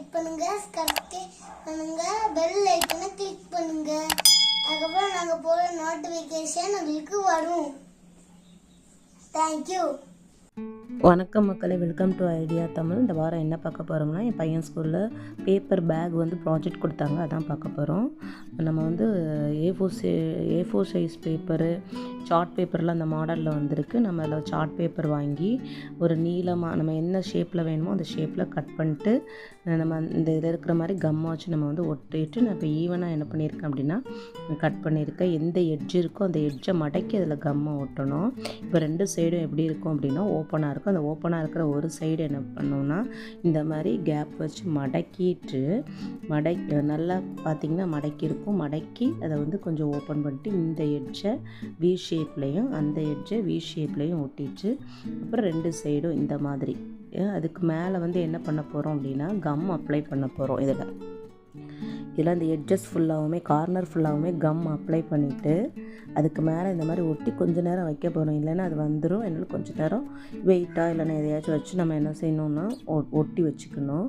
Like பண்ணுங்க, subscribe பண்ணுங்க, bell ஐகானை கிளிக் பண்ணுங்க. அதுக்கப்புறம் நாங்கள் போகிற நோட்டிஃபிகேஷன் உங்களுக்கு வரும். தேங்க்யூ. வணக்கம் மக்களே, வெல்கம் டு ஐடியா தமிழ். இந்த வாரம் என்ன பார்க்க போகிறோம்னா, என் பையன் ஸ்கூலில் பேப்பர் பேக் வந்து ப்ராஜெக்ட் கொடுத்தாங்க, அதான் பார்க்க போகிறோம். நம்ம வந்து ஏ4 சைஸ் பேப்பரு, சார்ட் பேப்பர்லாம் அந்த மாடலில் வந்திருக்கு. நம்ம அதில் சார்ட் பேப்பர் வாங்கி ஒரு நீளமாக நம்ம என்ன ஷேப்பில் வேணுமோ அந்த ஷேப்பில் கட் பண்ணிட்டு நம்ம இந்த இதில் இருக்கிற மாதிரி கம்மை வச்சு நம்ம வந்து ஒட்டிட்டு நான் இப்போ ஈவனாக என்ன பண்ணியிருக்கேன் அப்படின்னா கட் பண்ணியிருக்கேன். எந்த எட்ஜ் இருக்கோ அந்த எட்ஜை மடக்கி அதில் கம்மை ஒட்டணும். இப்போ ரெண்டு சைடும் எப்படி இருக்கும் அப்படின்னா ஓப்பனாக இருக்கும். அந்த ஓப்பனாக இருக்கிற ஒரு சைடு என்ன பண்ணோம்னா இந்த மாதிரி கேப் வச்சு மடக்கிட்டு நல்லா பார்த்திங்கன்னா மடக்கி இருக்கும். மடக்கி அதை வந்து கொஞ்சம் ஓப்பன் பண்ணிட்டு இந்த எட்ஜை வி ஷேப்லேயும் அந்த எட்ஜை வி ஷேப்லேயும் ஒட்டிட்டு அப்புறம் ரெண்டு சைடும் இந்த மாதிரி அதுக்கு மேலே வந்து என்ன பண்ண போகிறோம் அப்படின்னா கம் அப்ளை பண்ண போகிறோம். இதில் அந்த எட்ஜஸ் ஃபுல்லாகவுமே கார்னர் ஃபுல்லாகவுமே கம் அப்ளை பண்ணிவிட்டு அதுக்கு மேலே இந்த மாதிரி ஒட்டி கொஞ்சம் நேரம் வைக்க போகிறோம். இல்லைன்னா அது வந்துடும். என்னால் கொஞ்சம் நேரம் வெயிட்டாக இல்லைன்னா எதையாச்சும் வச்சு நம்ம என்ன செய்யணுன்னா ஒட்டி வச்சுக்கணும்.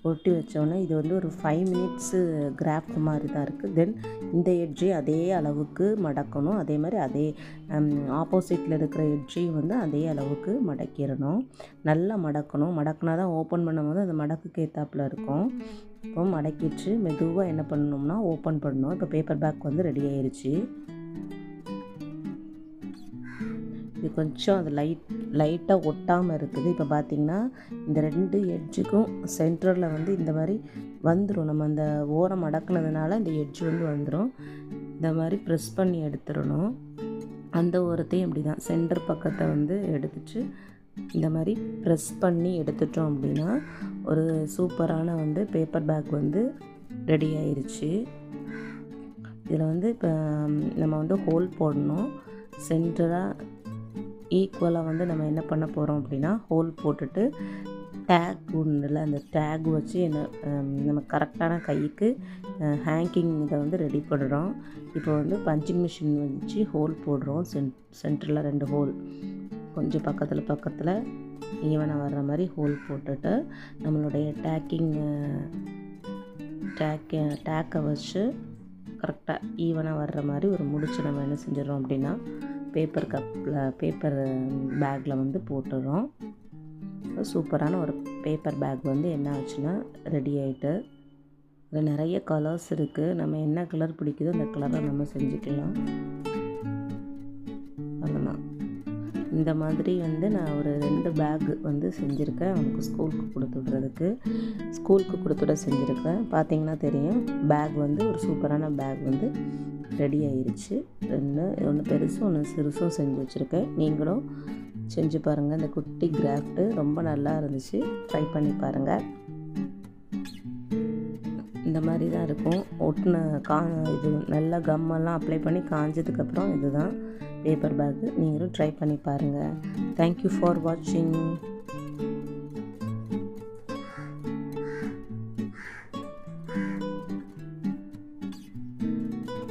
ஒட்டி வச்சோன்னே இது வந்து ஒரு 5 மினிட்ஸு கிராஃப்ட் மாதிரி தான் இருக்குது. தென் இந்த எட்ஜை அதே அளவுக்கு மடக்கணும். அதே மாதிரி அதே ஆப்போசிட்டில் இருக்கிற எட்ஜையும் வந்து அதே அளவுக்கு மடக்கிடணும். நல்லா மடக்கணும். மடக்கினா தான் ஓப்பன் பண்ணும்போது அந்த மடக்குக்கு ஏற்றாப்பில் இருக்கும். இப்போ மடக்கிட்டு மெதுவாக என்ன பண்ணணும்னா ஓப்பன் பண்ணணும். இப்போ பேப்பர் பேக் வந்து ரெடி ஆயிடுச்சு. இது கொஞ்சம் அது லைட்டாக ஒட்டாமல் இருக்குது. இப்போ பார்த்திங்கன்னா இந்த ரெண்டு எட்ஜுக்கும் சென்டரில் வந்து இந்த மாதிரி வந்துடும். நம்ம அந்த ஓரம் அடக்குனதுனால இந்த எட்ஜ் வந்து வந்துடும். இந்த மாதிரி ப்ரெஸ் பண்ணி எடுத்துடணும். அந்த ஓரத்தையும் இப்படி தான் சென்டர் பக்கத்தை வந்து எடுத்துட்டு இந்த மாதிரி ப்ரெஸ் பண்ணி எடுத்துட்டோம் அப்படின்னா ஒரு சூப்பரான வந்து பேப்பர் பேக் வந்து ரெடி ஆயிடுச்சு. இதில் வந்து இப்போ நம்ம வந்து ஹோல் போடணும். சென்டராக ஈக்குவலாக வந்து நம்ம என்ன பண்ண போகிறோம் அப்படின்னா ஹோல் போட்டுட்டு டேக் ஒன்றில் அந்த டேக் வச்சு என்ன நம்ம கரெக்டான கைக்கு ஹேங்கிங் இதை வந்து ரெடி பண்ணுறோம். இப்போ வந்து பஞ்சிங் மிஷின் வச்சு ஹோல் போடுறோம். சென்டரில் 2 ஹோல் கொஞ்சம் பக்கத்தில் ஈவனாக வர்ற மாதிரி ஹோல் போட்டுட்டு நம்மளுடைய டேக்கை வச்சு கரெக்டாக ஈவனாக வர்ற மாதிரி ஒரு முடிச்சு நம்ம என்ன செஞ்சிடறோம் அப்படின்னா பேப்பர் பேக்கில் வந்து போட்டுடுறோம். சூப்பரான ஒரு பேப்பர் பேக் வந்து என்ன ஆச்சுன்னா ரெடி ஆகிட்டு. இதில் நிறைய கலர்ஸ் இருக்குது. நம்ம என்ன கலர் பிடிக்குதோ அந்த கலரை நம்ம செஞ்சுக்கலாம். அவ்வளோதான். இந்த மாதிரி வந்து நான் ஒரு 2 பேக் வந்து செஞ்சுருக்கேன். அவனுக்கு ஸ்கூலுக்கு கொடுத்துட செஞ்சுருக்கேன். பார்த்திங்கன்னா தெரியும் பேக் வந்து ஒரு சூப்பரான பேக் வந்து ரெடி ஆயிடுச்சு. ஒன்று பெருசும் ஒன்று சிறுசும் செஞ்சு வச்சுருக்கேன். நீங்களும் செஞ்சு பாருங்கள். இந்த குட்டி கிராஃப்ட்டு ரொம்ப நல்லா இருந்துச்சு. ட்ரை பண்ணி பாருங்கள். இந்த மாதிரி தான் இருக்கும். இது நல்லா கம்மெல்லாம் அப்ளை பண்ணி காஞ்சதுக்கப்புறம் இதுதான் பேப்பர் பேக்கு. நீங்களும் ட்ரை பண்ணி பாருங்கள். தேங்க்யூ ஃபார் வாட்சிங்.